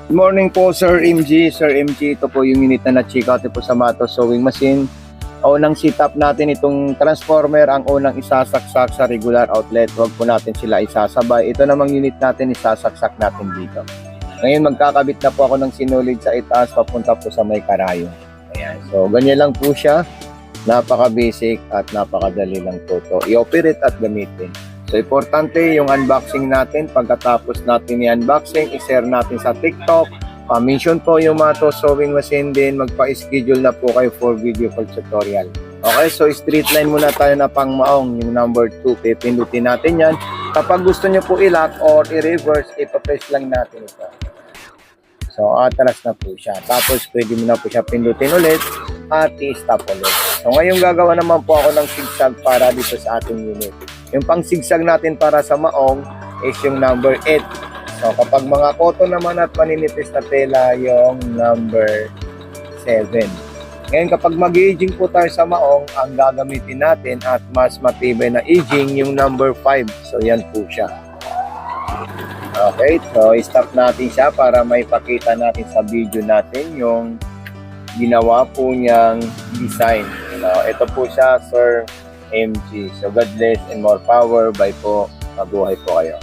Good morning po, Sir MG. Sir MG, ito po yung unit na na-check out po sa Mato Sewing Machine. Unang setup natin itong transformer, ang unang isasaksak sa regular outlet. Huwag po natin sila isasabay. Ito namang unit natin, isasaksak natin dito. Ngayon, magkakabit na po ako ng sinulid sa itaas, papunta po sa may karayo. Ayan. So, ganyan lang po siya. Napaka-basic at napakadali lang po ito i-operate at gamitin. So, importante yung unboxing natin. Pagkatapos natin i-unboxing, i-share natin sa TikTok. Mention po yung Mato Sewing Machine din. Magpa-schedule na po kayo for video call tutorial. Okay, so straight line muna tayo na pang maong. Yung number 2, pipindutin natin yan. Kapag gusto nyo po i-lock or i-reverse, ipapress lang natin ito. So, atras na po siya. Tapos, pwede mo na po siya pindutin ulit at i-stop ulit. So, ngayon gagawa naman po ako ng zigzag para dito sa ating unit. Yung pang zigzag natin para sa maong is yung number 8. So, kapag mga cotton naman at maninipis na tela, yung number 7. Ngayon, kapag mag-aging po tayo sa maong, ang gagamitin natin at mas matibay na aging, yung number 5. So, yan po siya. Okay, so stop natin siya para may pakita natin sa video natin yung ginawa po niyang design. So, ito po siya, Sir MG. So, God bless and more power. Bye po. Mabuhay po kayo.